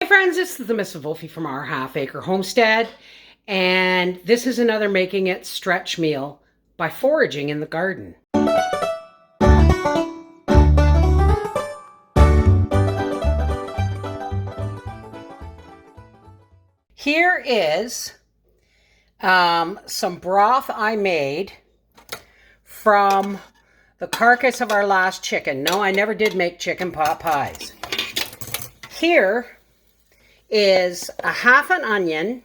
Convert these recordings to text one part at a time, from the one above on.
Hey friends, it's the Miss Wolfie from our Half Acre Homestead, and this is another Making It stretch meal by foraging in the garden. Here is some broth I made from the carcass of our last chicken. No, I never did make chicken pot pies. Here is a half an onion,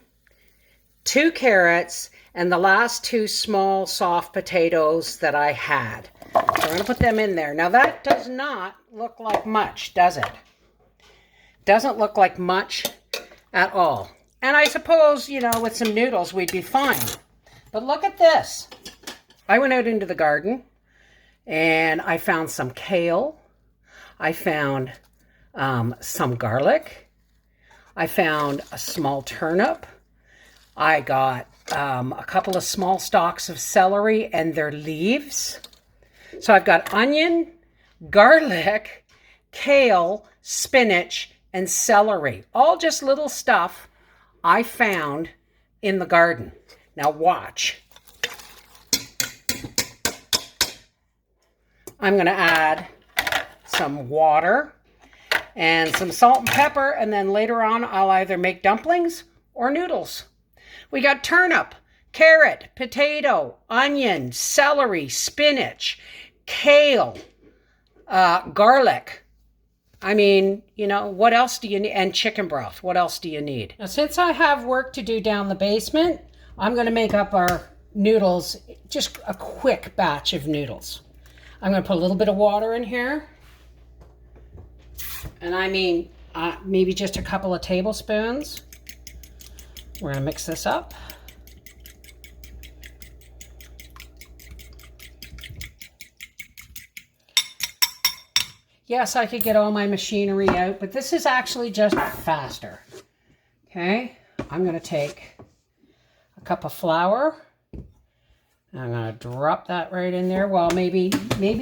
2 carrots, and the last 2 small soft potatoes that I had. So I'm going to put them in there. Now that does not look like much, does it? Doesn't look like much at all. And I suppose, you know, with some noodles we'd be fine. But look at this. I went out into the garden and I found some kale. I found some garlic. I found a small turnip. I got a couple of small stalks of celery and their leaves. So I've got onion, garlic, kale, spinach, and celery. All just little stuff I found in the garden. Now watch. I'm going to add some water and some salt and pepper, and then later on I'll either make dumplings or noodles. We got turnip, carrot, potato, onion, celery, spinach, kale, garlic. I mean, you know, what else do you need? And chicken broth. What else do you need? Now, since I have work to do down the basement, I'm going to make up our noodles, just a quick batch of noodles. I'm going to put a little bit of water in here. And I mean, maybe just a couple of tablespoons. We're going to mix this up. Yes, I could get all my machinery out, but this is actually just faster. Okay, I'm going to take a cup of flour. I'm going to drop that right in there. Well, maybe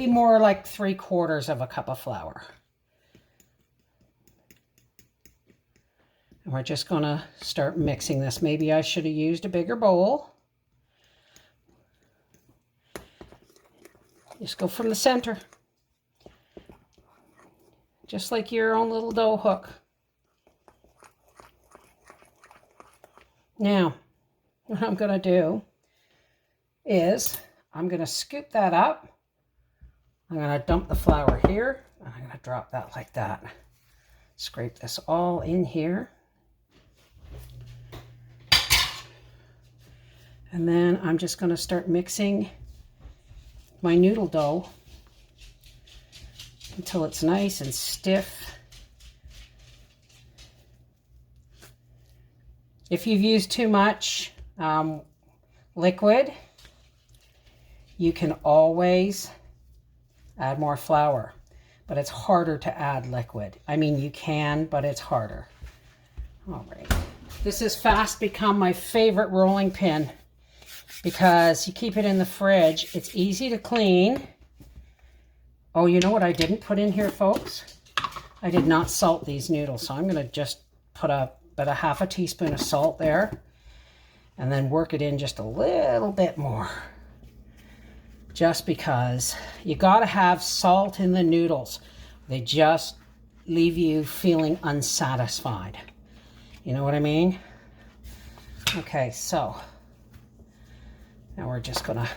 more like 3/4 of a cup of flour. And we're just going to start mixing this. Maybe I should have used a bigger bowl. Just go from the center. Just like your own little dough hook. Now, what I'm going to do is I'm going to scoop that up. I'm going to dump the flour here. And I'm going to drop that like that. Scrape this all in here. And then I'm just going to start mixing my noodle dough until it's nice and stiff. If you've used too much liquid, you can always add more flour, but it's harder to add liquid. I mean, you can, but it's harder. All right. This has fast become my favorite rolling pin because you keep it in the fridge. It's easy to clean. Oh, you know what I didn't put in here, folks? I did not salt these noodles, so I'm going to just put about a half a teaspoon of salt there and then work it in just a little bit more. Just because you got to have salt in the noodles. They just leave you feeling unsatisfied. You know what I mean? Okay, so now we're just going to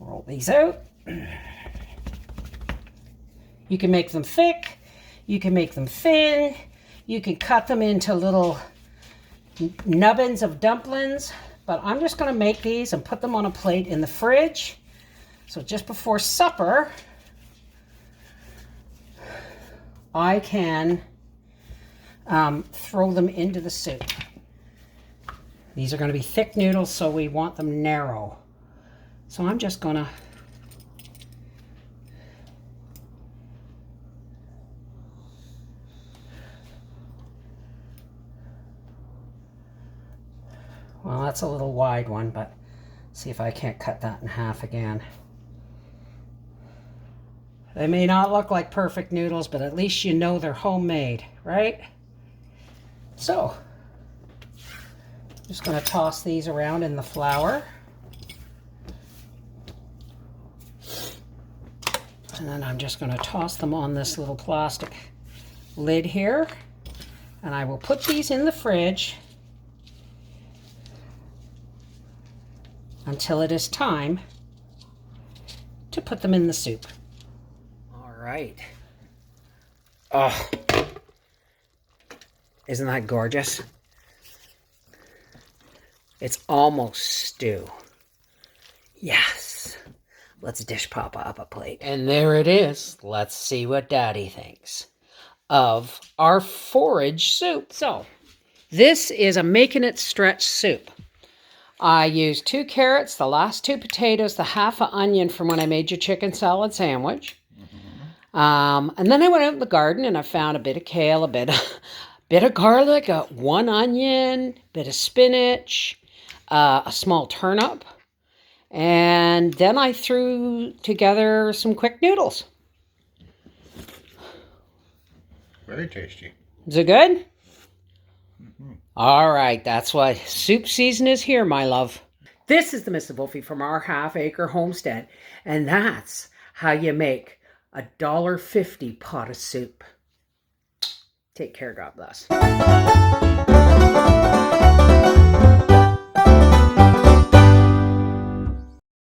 roll these out. You can make them thick, you can make them thin, you can cut them into little nubbins of dumplings, but I'm just going to make these and put them on a plate in the fridge. So just before supper, I can throw them into the soup. These are going to be thick noodles, so we want them narrow. So I'm just going to well, that's a little wide one, but see if I can't cut that in half again. They may not look like perfect noodles, but at least you know they're homemade, right? So, just going to toss these around in the flour. And then I'm just going to toss them on this little plastic lid here. And I will put these in the fridge until it is time to put them in the soup. All right. Oh, isn't that gorgeous? It's almost stew. Yes. Let's dish Papa up a plate. And there it is. Let's see what Daddy thinks of our forage soup. So, this is a making it stretch soup. I used 2 carrots, the last 2 potatoes, the half an onion from when I made your chicken salad sandwich. And then I went out in the garden and I found a bit of kale, a bit of garlic, 1 onion, a bit of spinach, a small turnip. And then I threw together some quick noodles. Very tasty. Is it good? Mm-hmm. All right, that's why soup season is here, my love. This is the Mrs. Wolfie from our half-acre homestead, and that's how you make a $1.50 pot of soup. Take care, God bless.